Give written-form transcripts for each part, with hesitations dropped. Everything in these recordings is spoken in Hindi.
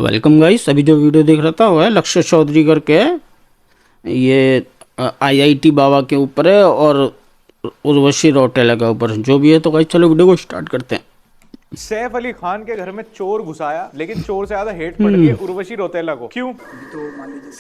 Welcome guys. अभी जो वीडियो देख रहा था वो है लक्ष्य चौधरी करके, ये आईआईटी बाबा के ऊपर है और उर्वशी रौटेला के ऊपर जो भी है। तो गाइस चलो वीडियो को स्टार्ट करते हैं। सैफ अली खान के घर में चोर घुसाया, लेकिन चोर से ज्यादा हेट पड़ रही है उर्वशी रौतेला को। क्यों?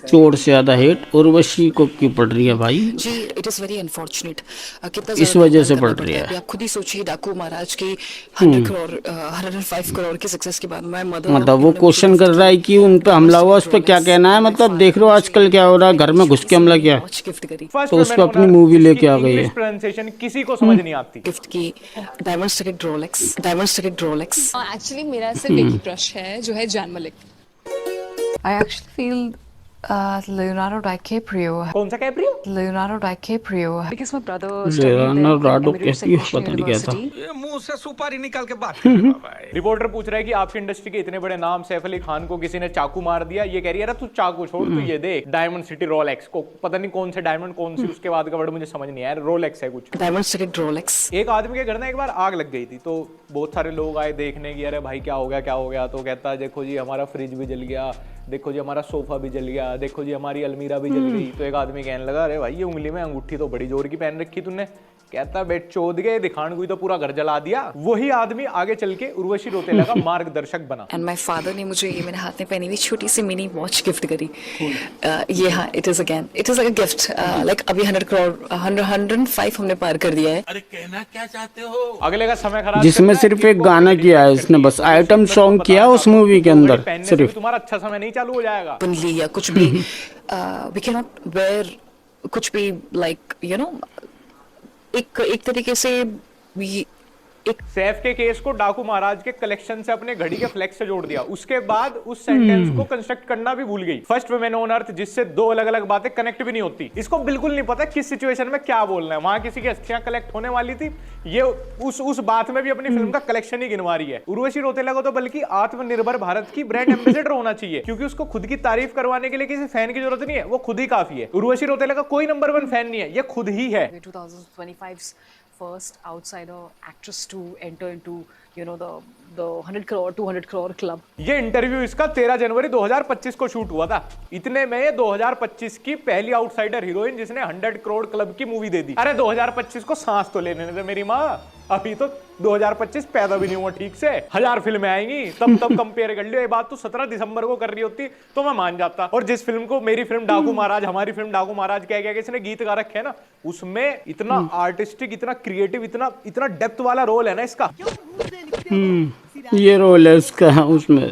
चोर से ज्यादा हेट उर्वशी को क्यों पड़ रही है भाई? जी, इट इज वेरी अनफॉर्चुनेट। कितना इस वजह से पड़ रही है। अभी आप खुद ही सोचिए, डाकू महाराज की 100 करोड़ 105 करोड़ की सक्सेस के बाद मैं मतलब वो क्वेश्चन कर रहा है कि उन पे हमला हुआ, उस पे क्या कहना है। मतलब देख लो आजकल क्या हो रहा है, घर में घुस के हमला किया गिफ्ट करी, तो उस पे अपनी मूवी लेके आ गई है। प्रोनाउंसिएशन किसी को समझ नहीं आती। गिफ्ट की diamond stick Rolex, diamond stick Rolex. Actually मेरा सिर्फ एक ही क्रश है जो है जान Malik. I actually feel Leonardo DiCaprio. कौन सा Caprio? Leonardo DiCaprio. Because my brother Leonardo कैसी पता नहीं क्या था। ये मुंह से सुपारी निकाल के बात कर बाबा। रिपोर्टर पूछ रहा है कि आपकी इंडस्ट्री के इतने बड़े नाम सैफ अली खान को किसी ने चाकू मार दिया। ये कह रही है अरे तू चाकू छोड़, तू ये देख डायमंड सिटी रोलेक्स को, पता नहीं कौन से डायमंड, कौन सी उसके बाद का वर्ड मुझे समझ नहीं आया। रोलेक्स है कुछ, डायमंड स्टिक रोलेक्स। एक आदमी के घर ना एक बार आग लग गई थी, तो बहुत सारे लोग आए देखने की, अरे भाई क्या हो गया क्या हो गया। तो कहता है देखो जी हमारा फ्रिज भी जल गया, देखो जी हमारा सोफा भी जल गया, देखो जी हमारी अलमीरा भी जल गई। तो एक आदमी कहने लगा अरे भाई ये उंगली में अंगूठी तो बड़ी जोर की पहन रखी तूने। कहता बेट चोद गए, दिखान कोई तो पूरा घर जला दिया। वही आदमी आगे चल के उर्वशी रौतेला का मार्गदर्शक बना। एंड माय फादर ने मुझे ये मेरे हाथ में पहनी हुई छोटी सी मिनी वॉच गिफ्ट करी। ये हाँ, it is like a gift. Like अभी 100 करोड़ 105 हमने पार कर दिया है। अरे कहना क्या चाहते हो? अगले का समय खराब, जिसमें सिर्फ एक गाना किया है इसने, बस आइटम सॉन्ग किया उस मूवी के अंदर सिर्फ। तुम्हारा अच्छा समय नहीं चालू हो जाएगा। ओपनली या कुछ भी वी कैन नॉट वेयर कुछ भी, लाइक यू नो, एक तरीके से एक सैफ के केस को डाकू महाराज के कलेक्शन से अपने घड़ी के फ्लेक्स से जोड़ दिया। उसके बाद उस सेंटेंस को कंस्ट्रक्ट करना भी भूल गई। फर्स्ट वुमेन ऑन अर्थ, जिससे दो अलग अलग बातें कनेक्ट भी नहीं होती। इसको बिल्कुल नहीं पता किस सिचुएशन में क्या बोलना है। वहां किसी की अस्थियां कलेक्ट होने वाली थी, ये उस बात में भी अपनी फिल्म का कलेक्शन ही गिनवा रही है। उर्वशी रौतेला को तो बल्कि आत्मनिर्भर भारत की ब्रांड एम्बेसडर होना चाहिए, क्योंकि उसको खुद की तारीफ करवाने के लिए किसी फैन की जरूरत नहीं है, वो खुद ही काफी है। उर्वशी रौतेला का कोई नंबर 1 फैन नहीं है, ये खुद ही है। 2025's first outsider actress to enter into, you know, the 100 crore 200 crore club. ये इंटरव्यू इसका 13 जनवरी 2025 को शूट हुआ था। इतने में 2025 की पहली आउटसाइडर हीरोइन जिसने 100 करोड़ क्लब की मूवी दे दी। अरे 2025 को सांस तो लेने दे मेरी माँ, अभी तो 2025 पैदा भी नहीं हुआ ठीक से। 1000 फिल्में आएंगी तब कंपेयर कर लियो। ये बात तो 17 दिसंबर को कर रही होती तो मैं मान जाता। और जिस फिल्म को मेरी फिल्म डाकू महाराज, हमारी फिल्म डाकू महाराज कह गया कि इसने गीत गा रखे हैं ना, उसमें इतना आर्टिस्टिक, इतना क्रिएटिव, इतना डेप्थ वाला रोल है ना इसका। ये रोल है उसका उसमें।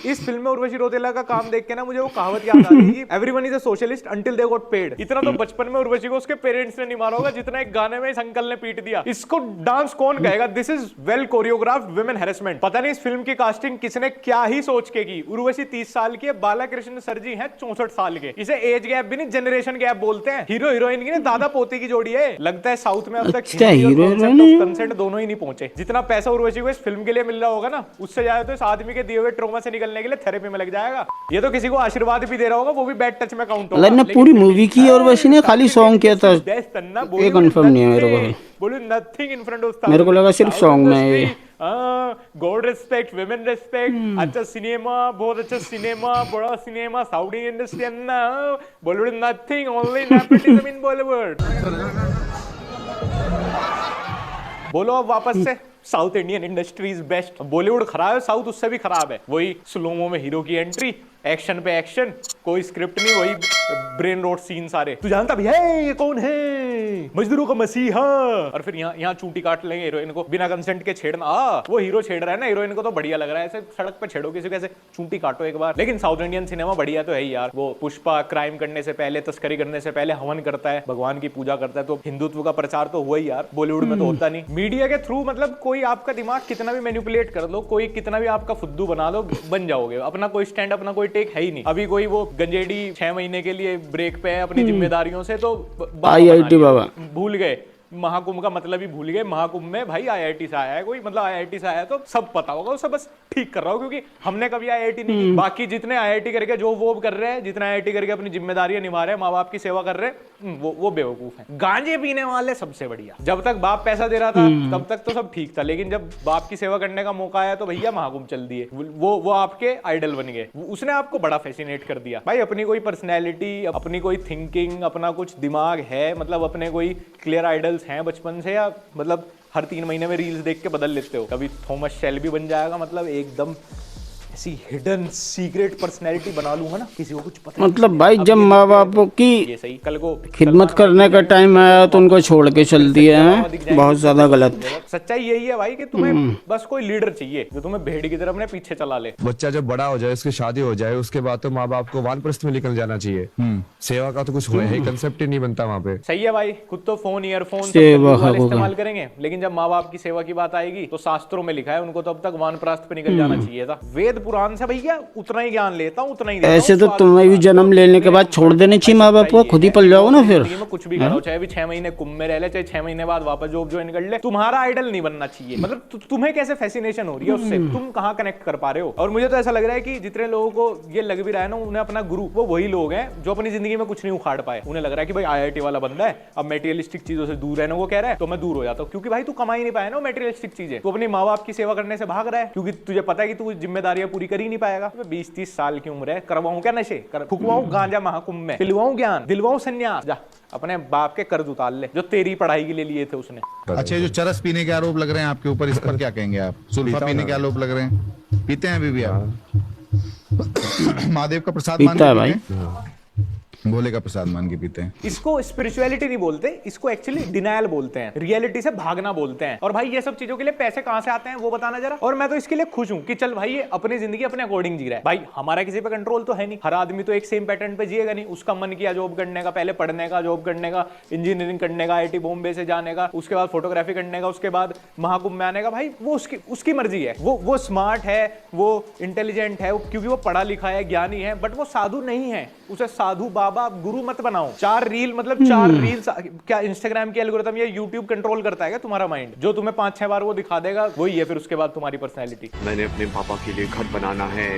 इस फिल्म में उर्वशी रौतेला का काम देख के ना मुझे वो कहावत याद आ रही है, everyone is a socialist until they got paid. इतना तो बचपन में उर्वशी को उसके पेरेंट्स ने नहीं मारा होगा जितना एक गाने में इस अंकल ने पीट दिया। इसको डांस कौन कहेगा? This is well choreographed women harassment. पता नहीं इस फिल्म की कास्टिंग किसने क्या ही सोच के की। उर्वशी 30 साल की है, बालाकृष्ण सर जी हैं 64 साल के। इसे एज गैप भी नहीं, जनरेशन गैप बोलते हैं। हीरो हीरोइन की दादा पोते की जोड़ी है। लगता है साउथ में अब तक कंसेंट दोनों ही नहीं पहुंचे। जितना पैसा उर्वशी को इस फिल्म के लिए मिल रहा होगा ना, उससे ज्यादा तो इस आदमी के दिए हुए ट्रॉमा से निकलने के लिए थेरेपी में लग जाएगा। ये तो किसी को आशीर्वाद भी दे रहा होगा, वो भी बैड टच में काउंट होगा। लेकिन पूरी मूवी की और वैसे ने खाली सॉन्ग किया था, ये कंफर्म नहीं है मेरे को। बोलो नथिंग इन फ्रंट ऑफ, मेरे को लगा सिर्फ सॉन्ग में। गॉड रिस्पेक्ट, विमेन रिस्पेक्ट, अच्छा सिनेमा, बहुत अच्छा सिनेमा, बड़ा cinema, south Indian industry Anna, Bollywood nothing, only nepotism in Bollywood. बोलो अब वापस से, south Indian industry is best. Bollywood खराब है, साउथ उससे भी खराब है। वही स्लोमो में हीरो की एंट्री, एक्शन पे एक्शन, कोई स्क्रिप्ट नहीं, वही ब्रेन रोट सीन सारे। तू जानता भी है ये कौन है? मजदूरों का मसीहा। और फिर यहाँ चूंटी काट लेंगे हीरोइन को बिना कंसेंट के छेड़ना। वो हीरो छेड़ रहा है ना हीरोइन को, तो बढ़िया लग रहा है। ऐसे सड़क पे छेड़ो किसी को, ऐसे चूंटी काटो एक बार। लेकिन साउथ इंडियन सिनेमा बढ़िया तो है ही यार। वो पुष्पा क्राइम करने से पहले, तस्करी करने से पहले हवन करता है, भगवान की पूजा करता है, तो हिंदुत्व का प्रचार तो हुआ ही यार। बॉलीवुड में तो होता नहीं। मीडिया के थ्रू मतलब कोई आपका दिमाग कितना भी मैनिपुलेट कर लो, कोई कितना भी आपका फुद्दू बना लो, बन जाओगे। अपना कोई स्टैंड, अपना कोई टेक है ही नहीं। अभी कोई वो गंजेड़ी 6 महीने के लिए ब्रेक पे है अपनी जिम्मेदारियों से, तो आईआईटी बाबा भूल गए महाकुंभ का मतलब ही भूल गए। महाकुंभ में भाई आईआईटी से आया है कोई, मतलब आईआईटी से आया तो सब पता होगा उसे, बस ठीक कर रहा हूँ क्योंकि हमने कभी आईआईटी नहीं की। बाकी जितने आईआईटी करके जो वो कर रहे हैं, जितने आईआईटी करके अपनी जिम्मेदारियां निभा रहे हैं, माँ बाप की सेवा कर रहे हैं, वो बेवकूफ है। गांजे पीने वाले सबसे बढ़िया। जब तक बाप पैसा दे रहा था तब तक तो सब ठीक था, लेकिन जब बाप की सेवा करने का मौका आया तो भैया महाकुंभ चल दिए। वो आपके आइडल बन गए। उसने आपको बड़ा फैसिनेट कर दिया। भाई अपनी कोई पर्सनैलिटी, अपनी कोई थिंकिंग, अपना कुछ दिमाग है, मतलब अपने कोई क्लियर आइडल्स हैं बचपन से, या मतलब हर 3 महीने में रील्स देख के बदल लेते हो? कभी थॉमस शेल्बी बन जाएगा, मतलब एकदम ऐसी हिडन सीक्रेट पर्सनैलिटी बना लूंगा ना, किसी को कुछ पता मतलब भाई जब माँ बापों की ये सही कल को खिदमत करने का टाइम आया तो उनको छोड़ के चल दिए हैं, बहुत ज्यादा गलत। सच्चाई यही है भाई कि तुम्हें बस कोई लीडर चाहिए जो तुम्हें भेड़ की तरह अपने पीछे चला ले। बच्चा जब बड़ा हो जाए, उसकी शादी हो जाए, उसके बाद तो माँ बाप को वानप्रस्थ में निकल जाना चाहिए। सेवा का तो कुछ हुआ है, कंसेप्ट ही नहीं बनता वहाँ पे। सही है भाई, खुद तो फोन, ईयरफोन सेवा इस्तेमाल करेंगे, लेकिन जब माँ बाप की सेवा की बात आएगी तो शास्त्रों में लिखा है उनको तो अब तक वानप्रस्थ पे निकल जाना चाहिए था। वेद पुराण से भैया उतना ही ज्ञान लेता हूँ, उतना ही देता ऐसे हूँ। तो तुम्हें भी जन्म लेने के बाद छोड़ देने चाहिए माँ बाप को, खुद ही पल जाओ ना फिर। में कुछ भी करो, चाहे भी 6 महीने कुंभ में रह ले, चाहे 6 महीने बाद वापस जॉब ज्वाइन कर ले, तुम्हारा आइडल नहीं बनना चाहिए। मतलब तुम्हें कैसे फैसिनेशन हो रही है उससे, तुम कहाँ कनेक्ट कर पा रहे हो? और मुझे तो ऐसा लग रहा है कि जितने लोगों को ये लग भी रहा है ना उन्हें अपना गुरु, वो वही लोग हैं जो अपनी जिंदगी में कुछ नहीं उखाड़ पाए। उन्हें लग रहा है कि भाई आईआईटी वाला बंदा है, अब मेटेरियलिस्टिक चीजों से दूर रहने को कह रहा है तो मैं दूर हो जाता हूँ, क्योंकि भाई तू कमा ही नहीं पाया ना मेटेरियलिस्टिक चीजें। तू अपनी माँ बाप की सेवा करने से भाग रहा है क्योंकि तुझे पता है कि तू जिम्मेदारियां पूरी कर ही नहीं पाएगा। 20-30 साल की उम्र है, करवाऊं क्या नशे, फुकवाऊं गांजा महाकुंभ में, पिलवाऊं ज्ञान, दिलवाऊं संन्यास। जा अपने बाप के कर्ज उतार ले जो तेरी पढ़ाई के लिए लिए थे उसने। अच्छा, जो चरस पीने के आरोप लग रहे हैं आपके ऊपर, इस पर क्या कहेंगे आप? सुल्फा पीने के आरोप लग रहे हैं, पीते हैं अभी भी आप? महादेव का प्रसाद मान के पीते हैं, भोले का प्रसाद मान के पीते हैं। इसको स्पिरिचुअलिटी नहीं बोलते, इसको एक्चुअली डिनायल बोलते हैं, रियलिटी से भागना बोलते हैं। और भाई ये सब चीजों के लिए पैसे कहां से आते हैं वो बताना जरा। और मैं तो इसके लिए खुश हूं कि चल भाई ये अपनी जिंदगी अपने अकॉर्डिंग जी रहा है। भाई हमारा किसी पे कंट्रोल तो है नहीं, हर आदमी तो एक सेम पैटर्न पे जिएगा नहीं। उसका मन किया जॉब करने का, पहले पढ़ने का, जॉब करने का, इंजीनियरिंग करने का, आईआईटी बॉम्बे से जाने का, उसके बाद फोटोग्राफी करने का, उसके बाद महाकुंभ में आने का। भाई वो उसकी मर्जी है, वो स्मार्ट है, वो इंटेलिजेंट है, क्योंकि वो पढ़ा लिखा है, ज्ञानी है, बट वो साधु नहीं है। उसे साधु बाबा गुरु मत बनाओ। 4 रील मतलब 4 रील्स क्या इंस्टाग्राम की एल्गोरिथम या यूट्यूब कंट्रोल करता है क्या तुम्हारा माइंड? जो तुम्हें 5-6 बार वो दिखा देगा वही है फिर उसके बाद तुम्हारी पर्सनैलिटी। मैंने अपने पापा के लिए घर बनाना है,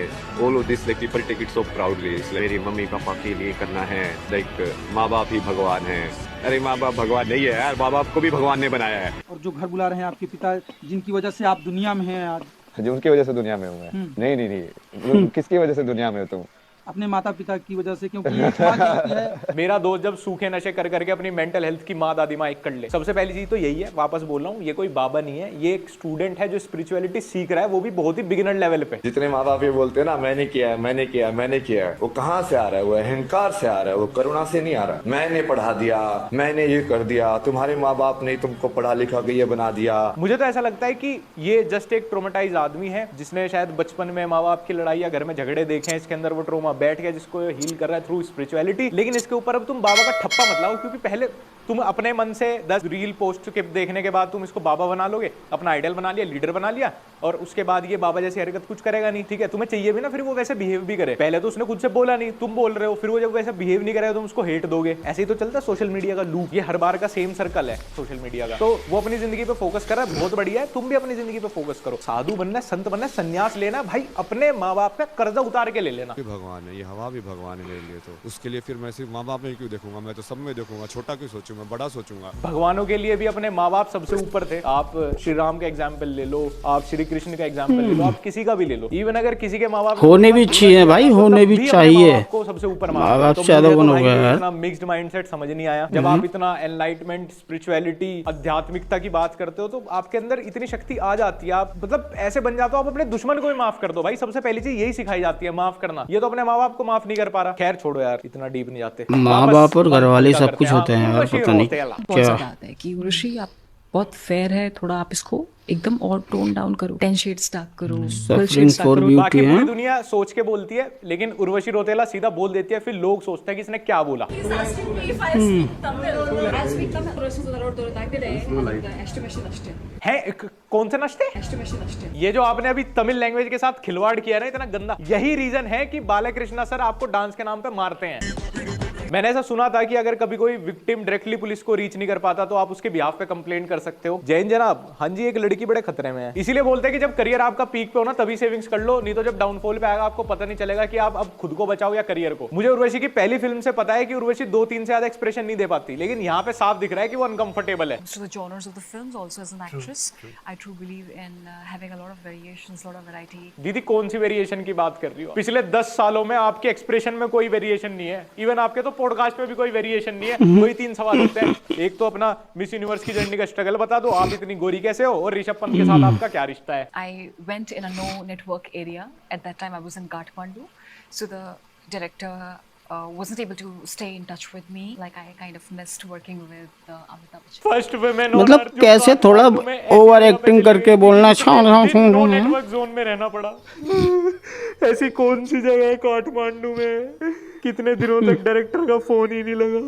all of this like people take it so proudly. मेरी मम्मी पापा के लिए करना है, लाइक माँ बाप ही भगवान है। अरे माँ बाप भगवान नहीं है यार, माँ बाप को भी भगवान ने बनाया है। और जो घर बुला रहे हैं आपके पिता, जिनकी वजह से आप दुनिया में हैं आज। जो उनकी वजह से दुनिया में हूँ मैं। नहीं किसकी वजह से दुनिया में हो तुम? अपने माता पिता की वजह से, क्योंकि ये समाज कहती है। मेरा दोस्त जब सूखे नशे कर करके अपनी मेंटल हेल्थ की माँ दादी माँ एक कर ले, सबसे पहली चीज तो यही है, वापस बोल रहा हूँ, ये कोई बाबा नहीं है, ये एक स्टूडेंट है जो स्पिरिचुअलिटी सीख रहा है, वो भी बहुत ही बिगिनर लेवल पे। जितने माँ बाप ये बोलते हैं ना मैंने किया है, मैंने किया है, मैंने किया है, वो कहाँ से आ रहा है? वो अहंकार से आ रहा है, वो करुणा से नहीं आ रहा। मैंने पढ़ा दिया, मैंने ये कर दिया, तुम्हारे माँ बाप ने तुमको पढ़ा लिखा के ये बना दिया। मुझे तो ऐसा लगता है कि ये जस्ट एक ट्रोमेटाइज आदमी है जिसने शायद बचपन में माँ बाप की लड़ाई या घर में झगड़े देखे हैं, इसके अंदर वो ट्रोमा बैठ गया जिसको हील कर रहा है थ्रू स्पिरिचुअलिटी। लेकिन इसके ऊपर अब तुम बाबा का ठप्पा मत लाओ, क्योंकि पहले तुम अपने मन से 10 रील पोस्ट के देखने के बाद तुम इसको बाबा बना लोगे, अपना आइडल बना लिया, लीडर बना लिया, और उसके बाद ये बाबा जैसी हरकत कुछ करेगा नहीं। ठीक है, तुम्हें चाहिए भी ना फिर वो वैसे बिहेव भी करे। पहले तो उसने खुद से बोला नहीं, तुम बोल रहे हो, फिर वो जब वैसे बिहेव नहीं करेगा तुम उसको हेट दोगे। ऐसे ही तो चलता है सोशल मीडिया का लूप, ये हर बार का सेम सर्कल है सोशल मीडिया का। तो वो अपनी जिंदगी पे फोकस कर रहा है, बहुत बढ़िया है, तुम भी अपनी जिंदगी पे फोकस करो। साधु बनना, संत बनना, संन्यास लेना, भाई अपने माँ बाप का कर्जा उतार के ले लेना। भगवान है, ये हवा भी भगवान है मेरे लिए, तो उसके लिए फिर मैं सिर्फ माँ बाप में क्यों देखूंगा? मैं तो सब में देखूंगा, छोटा क्यों सोचूंगा, बड़ा सोचूंगा। भगवानों के लिए भी अपने माँ बाप सबसे ऊपर थे। आप श्री राम का एग्जाम्पल ले लो, आप श्री कृष्ण का एग्जाम्पल ले लो, आप किसी का भी ले लो। इवन अगर किसी के माँ बाप होने भी चाहिए भाई, होने भी चाहिए। आपको सबसे ऊपर माँ बाप से ज्यादा कौन हो गया यार? इतना मिक्स्ड माइंडसेट समझ नहीं आया। जब आप इतना एनलाइटमेंट, स्पिरिचुअलिटी, आध्यात्मिकता की बात करते हो तो आपके अंदर इतनी शक्ति आ जाती है, आप मतलब ऐसे बन जाते हो, आप अपने दुश्मन को भी माफ कर दो। भाई सबसे पहली चीज यही सिखाई जाती है, माफ करना। ये तो अपने माँ बाप को माफ नहीं कर पा रहा। खैर छोड़ो यार, इतना डीप नहीं जाते। माँ बाप और घर वाले सब कुछ होते हैं यार, पता नहीं बहुत ज्यादा आता है कि ऋषि आप बहुत फेयर है, थोड़ा आप इसको एकदम और टोन डाउन करो, 10 शेड्स डार्क करो, 12 शेड्स डार्क करो। बाकी पूरी दुनिया सोच के बोलती है, लेकिन उर्वशी रौतेला सीधा बोल देती है, फिर लोग सोचते हैं कि इसने क्या बोला। है कौन से नष्टे? ये जो आपने अभी तमिल लैंग्वेज के साथ खिलवाड़ किया ना इतना गंदा, यही रीजन है कि बालकृष्णा सर आपको डांस के नाम पे मारते हैं। मैंने ऐसा सुना था कि अगर कभी कोई विक्टिम डायरेक्टली पुलिस को रीच नहीं कर पाता तो आप उसके बिहाफ पे कंप्लेंट कर सकते हो। जैन जनाब, हाँ जी, एक लड़की बड़े खतरे में है, इसीलिए बोलते हैं कि जब करियर आपका पीक पे हो ना तभी सेविंग्स कर लो, नहीं तो जब डाउनफॉल पे आएगा आपको पता नहीं चलेगा कि आप अब खुद को बचाओ या करियर को। मुझे उर्वशी की पहली फिल्म से पता है कि उर्वशी 2-3 से ज्यादा एक्सप्रेशन नहीं दे पाती, लेकिन यहाँ पे साफ दिख रहा है कि वो अनकंफर्टेबल है। To the genres of the films also as an actress, I truly believe in having a lot of variations, lot of variety. दीदी कौन सी वेरिएशन की बात कर रही हो? पिछले 10 सालों में आपके एक्सप्रेशन में कोई वेरिएशन नहीं है, इवन आपके तो पॉडकास्ट में भी कोई वेरिएशन नहीं है। कोई 3 सवाल होते हैं, एक तो अपना मिस यूनिवर्स की जर्नी का स्ट्रगल बता दो, आप इतनी गोरी कैसे हो, और ऋषभ पंत के साथ आपका क्या रिश्ता है? I went in a no network area. At that time, I was in Kathmandu. So the director wasn't able to stay in touch with me. Like I kind of missed working with Amitabh Bachchan. First women मतलब कैसे थोड़ा ओवर एक्टिंग करके बोलना, नो नेटवर्क जोन में रहना पड़ा। ऐसी कौन सी जगह है काठमांडू में, कितने दिनों तक डायरेक्टर का फोन ही नहीं लगा।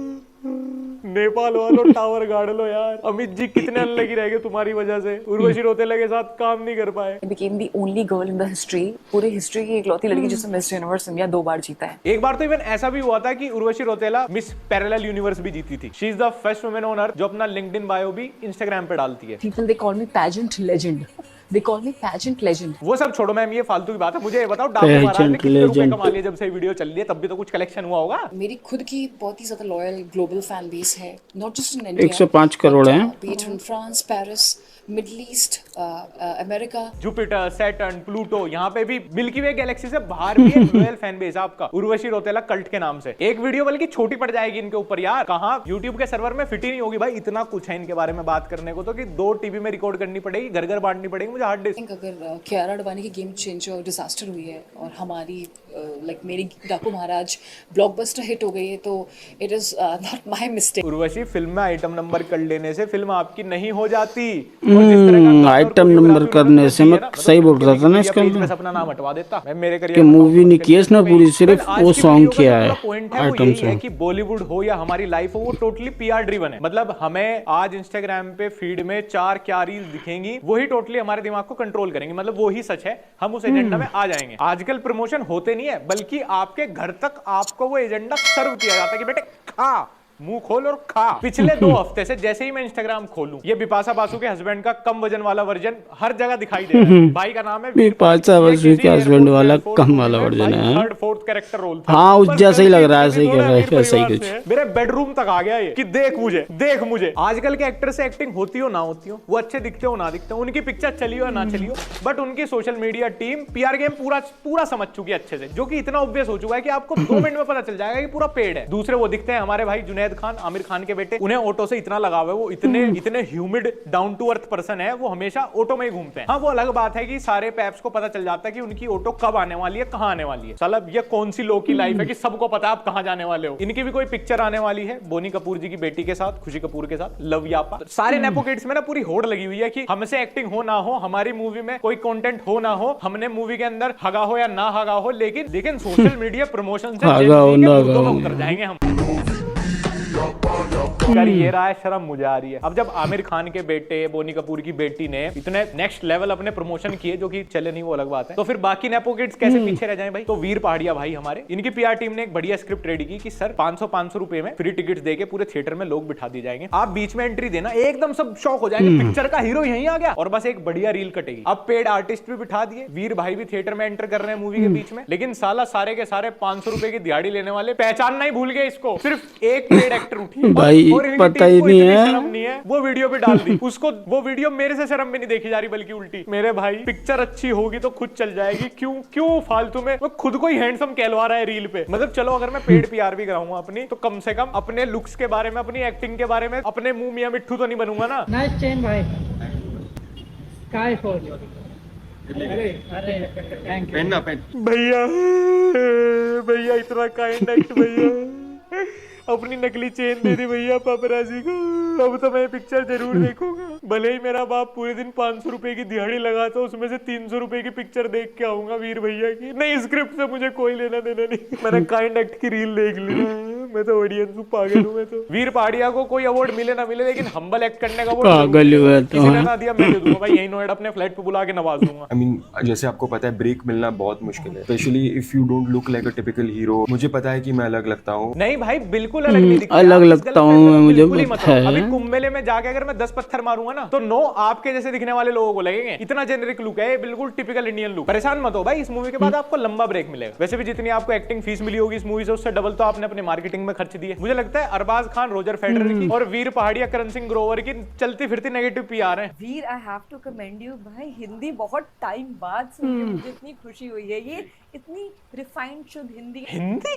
नेपाल वालों टावर गाड़ लो यार। अमित जी कितने अनलकी रह गए तुम्हारी वजह से, उर्वशी रौतेला के साथ काम नहीं कर पाए। I became the only girl in the history, पूरी हिस्ट्री की इकलौती लड़की जिसने मिस यूनिवर्स इंडिया 2 बार जीता है। एक बार तो इवन ऐसा भी हुआ था कि Urvashi Rautela miss parallel universe भी जीती थी। She is the first women on earth जो अपना लिंक्डइन बायो भी इंस्टाग्राम पे डालती है। People they call me pageant legend. They call me pageant legend. वो सब छोड़ो मैम, ये फालतू की बात है। मुझे ये बताओ, डाकू महाराज ने कितने रुपए कमा लिए जब से वीडियो चल रही है? तब भी तो कुछ कलेक्शन हुआ होगा। मेरी खुद की बहुत ही ज्यादा लॉयल ग्लोबल फैन बेस है, not just in India. 105 crore हैं। In France, Paris, Middle East, America. Jupiter, Saturn, Pluto, यहाँ पे भी मिल्की वे गैलेक्सी से बाहर भी एक रॉयल फैन बेस है आपका उर्वशी रौतेला कल्ट के नाम से। एक वीडियो बल्कि छोटी पड़ जाएगी इनके ऊपर यार, कहाँ यूट्यूब के सर्वर में फिट ही नहीं होगी भाई। इतना कुछ है इनके बारे में बात करने को तो कि 2 टीवी में रिकॉर्ड करनी पड़ेगी, घर घर बांटनी पड़ेगी मुझे हार्ड डिस्क। अगर कियारा अडवाणी की गेम चेंजर डिजास्टर हुई है और हमारी लाइक मेरी डाकू महाराज ब्लॉकबस्टर हिट हो गई है, तो it is not my mistake. Urvashi film में आइटम नंबर कर लेने से फिल्म आपकी नहीं हो जाती। आइटम नंबर करने से मैं सही बोल रहा था ना इसका अंदर अपना नाम हटवा देता। मैं मेरे करियर कि मूवी नहीं की इसने पूरी, सिर्फ वो सॉन्ग किया है आइटम सॉन्ग। कि बॉलीवुड हो या हमारी लाइफ हो, वो टोटली पीआर ड्रिवन है। मतलब हमें आज इंस्टाग्राम पे फीड में 4 क्या रील्स दिखेंगी, वही टोटली हमारे दिमाग को कंट्रोल करेंगे। मतलब वो ही सच है, हम उस एजेंडा में आ जाएंगे। आजकल प्रमोशन होते नहीं है, बल्कि आपके घर तक आपको वो एजेंडा सर्व किया जाता है कि बेटे खा, मुंह खोल और खा। पिछले 2 हफ्ते से जैसे ही मैं इंस्टाग्राम खोलूं, ये बिपाशा बासु के हस्बैंड का कम वजन वाला वर्जन हर जगह दिखाई दे रहा है। भाई का नाम है बिपाशा बासु के हस्बैंड वाला कम वाला वर्जन है। 3rd 4th कैरेक्टर रोल था। हाँ, उस जैसा ही लग रहा है, सही कह रहा है, वैसा ही कुछ। मेरे बेडरूम तक आ गया ये कि देख मुझे। आजकल के एक्टर से एक्टिंग होती हो ना होती हो, वो अच्छे दिखते हो ना दिखते हो, उनकी पिक्चर चली हो ना चली हो, बट उनकी social media team PR game पूरा समझ चुकी है अच्छे से, जो कि इतना ऑब्वियस हो चुका है कि आपको 2 मिनट में पता चल जाएगा कि पूरा पेड है। दूसरे वो दिखते हैं हमारे भाई जुनैद खान, आमिर खान के बेटे, उन्हें ऑटो से इतना लगाव है, वो इतने humid down to earth person है, वो हमेशा ऑटो में ही घूमते हैं। हाँ, वो अलग बात है कि सारे पैप्स को पता चल जाता है कि उनकी ऑटो कब आने वाली है, कहां आने वाली है। साला ये कौन सी लो की लाइफ है कि सबको पता है आप कहां जाने वाले हो। इनकी भी कोई पिक्चर आने वाली है बोनी कपूर जी की बेटी के साथ, खुशी कपूर के साथ, लव यापा। सारे नेपो किड्स में ना पूरी होड़ लगी हुई है कि हमसे एक्टिंग हो ना हो, हमारी मूवी में कोई कंटेंट हो ना हो, हमने मूवी के अंदर हगा हो या ना हगा हो, लेकिन सोशल मीडिया प्रमोशन से उतर जाएंगे हम। यार ये रहा है, शर्म मुझे आ रही है। अब जब आमिर खान के बेटे बोनी कपूर की बेटी ने इतने नेक्स्ट लेवल अपने प्रमोशन किए, जो कि चले नहीं वो अलग बात है, तो फिर बाकी नेपो किड्स कैसे पीछे रह जाएं भाई। तो वीर पहाड़िया भाई हमारे, इनकी पीआर टीम ने एक बढ़िया स्क्रिप्ट रेडी की कि सर 500 रुपए में फ्री टिकट्स देके पूरे थिएटर में लोग बिठा दिए जाएंगे, आप बीच में एंट्री देना, एकदम सब शॉक हो जाएंगे, पिक्चर का हीरो यहीं आ गया, और बस एक बढ़िया रील कटेगी। अब पेड आर्टिस्ट भी बिठा दिए, वीर भाई भी थिएटर में एंटर कर रहे हैं मूवी के बीच में, लेकिन साला सारे के सारे 500 रुपए की दिहाड़ी लेने वाले पहचानना ही भूल गए इसको। सिर्फ एक पेड एक्टर उठी भाई, पता ही नहीं है, शर्म नहीं है, वो वीडियो भी डाल दी उसको। वो वीडियो मेरे से शर्म भी नहीं देखी जा रही, बल्कि उल्टी। मेरे भाई पिक्चर अच्छी होगी तो खुद चल जाएगी, क्यों फालतू में वो खुद को ही हैंडसम कहलवा रहा है रील पे। मतलब चलो अगर मैं पेड पीआर भी कराऊंगा अपनी, तो कम से कम अपने लुक्स के बारे में, अपनी एक्टिंग के बारे में, अपने मुंह मियां मिट्ठू तो नहीं बनूंगा ना। नाइस चेन भाई, स्काई फॉर भैया इतना काइंड एक्ट भैया, अपनी नकली चेन दे दी भैया पापराजी को। अब तो मैं पिक्चर जरूर देखूंगा, भले ही मेरा बाप पूरे दिन 500 रुपए की दिहाड़ी लगाता, उसमें से 300 रुपए की पिक्चर देख के आऊंगा वीर भैया की। नहीं, स्क्रिप्ट से मुझे कोई लेना देना नहीं, मैंने काइंड एक्ट की रील देख ली, मैं तो ऑडियंस हूँ, पागल हूँ मैं तो। वीर पहाड़िया को कोई अवार्ड मिले ना मिले, लेकिन हम्बल एक्ट करने का अवार्ड पागल हुआ तो किसी ने ना दिया, मैं दे दूंगा भाई, यही नोएडा अपने फ्लैट पे बुला के नवाज दूंगा। I mean, जैसे आपको पता है ब्रेक मिलना बहुत मुश्किल है, specially if you don't look like a typical hero. मुझे पता है कि मैं अलग लगता हूँ। नहीं भाई बिल्कुल अलग नहीं दिखता, अलग आप इस लगता गलत हूँ मैं, फहमी में मुझे बिल्कुल ही मत पता हो। है। अभी कुंभ मेले में जाके अगर मैं 10 पत्थर मारूंगा ना तो 9 आपके जैसे दिखने वाले लोगों को लगेंगे। इतना जेनरिक लुक है, बिल्कुल टिपिकल इंडियन लुक। परेशान मत हो भाई, इस मूवी के बाद आपको लंबा ब्रेक मिलेगा। वैसे भी जितनी आपको एक्टिंग फीस मिली होगी इस मूवी से, उससे डबल तो आपने अपने मार्केटिंग में खर्च दिए। मुझे लगता है अरबाज खान, रोजर फेडरर की और वीर पहाड़िया, करण सिंह ग्रोवर की चलती फिरती नेगेटिव पीआर है। Veer, I have to commend you भाई, हिंदी बहुत टाइम बाद सुनी है, मुझे इतनी खुशी हुई है। ये इतनी रिफाइंड शुद्ध हिंदी। हिंदी?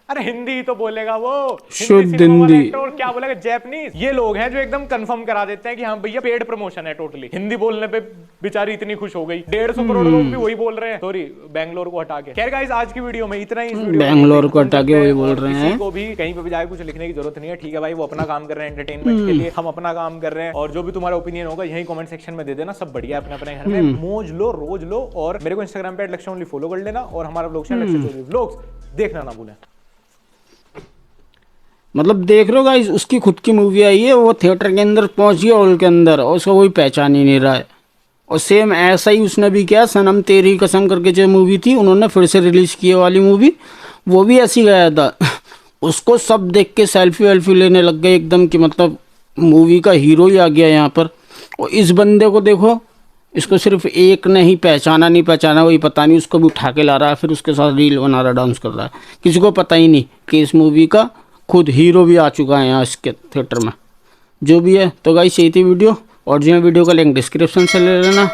अरे हिंदी ही तो बोलेगा वो, शुद्ध हिंदी। और क्या बोलेगा जैपनीज। ये लोग हैं जो एकदम कंफर्म करा देते हैं कि हाँ भैया पेड प्रमोशन है टोटली। हिंदी बोलने पे बेचारी इतनी खुश हो गई, 150 करोड़ लोग भी वही बोल रहे हैं। सॉरी, बैंगलोर को हटा के। खैर गाइस, आज की वीडियो में इतना ही। बैंगलोर को हटा के वही बोल रहे हैं। किसी को भी कहीं पे भी जाके कुछ लिखने की जरूरत नहीं है, ठीक है भाई, वो अपना काम कर रहे हैं एंटरटेनमेंट के लिए, हम अपना काम कर रहे हैं। और जो भी तुम्हारा ओपिनियन होगा यही कमेंट सेक्शन में दे देना। सब बढ़िया अपने अपने घर में मौज लो, रोज लो। और मेरे को इंस्टाग्राम पे @लक्ष्य फॉलो कर लेना, और हमारा ब्लॉग चैनल लक्ष्य चौधरी व्लॉग्स देखना ना भूलें। मतलब देख रहे हो गाइस, उसकी खुद की मूवी आई है, वो थिएटर के अंदर पहुंच गया हॉल के अंदर, और उसको कोई पहचान ही नहीं रहा है। और सेम ऐसा ही उसने भी किया, सनम तेरी कसम करके जो मूवी थी उन्होंने फिर से रिलीज़ की वाली मूवी, वो भी ऐसी गया था। उसको सब देख के सेल्फी वेल्फी लेने लग गए एकदम, कि मतलब मूवी का हीरो ही आ गया यहाँ पर। और इस बंदे को देखो, इसको सिर्फ एक ने ही पहचाना, नहीं पहचाना वही पता नहीं, उसको भी उठा के ला रहा है, फिर उसके साथ रील बना रहा है, डांस कर रहा है। किसी को पता ही नहीं कि इस मूवी का खुद हीरो भी आ चुका है यहाँ इसके थिएटर में। जो भी है तो गाइस, यही थी वीडियो। ओरिजिनल वीडियो का लिंक डिस्क्रिप्शन से ले लेना।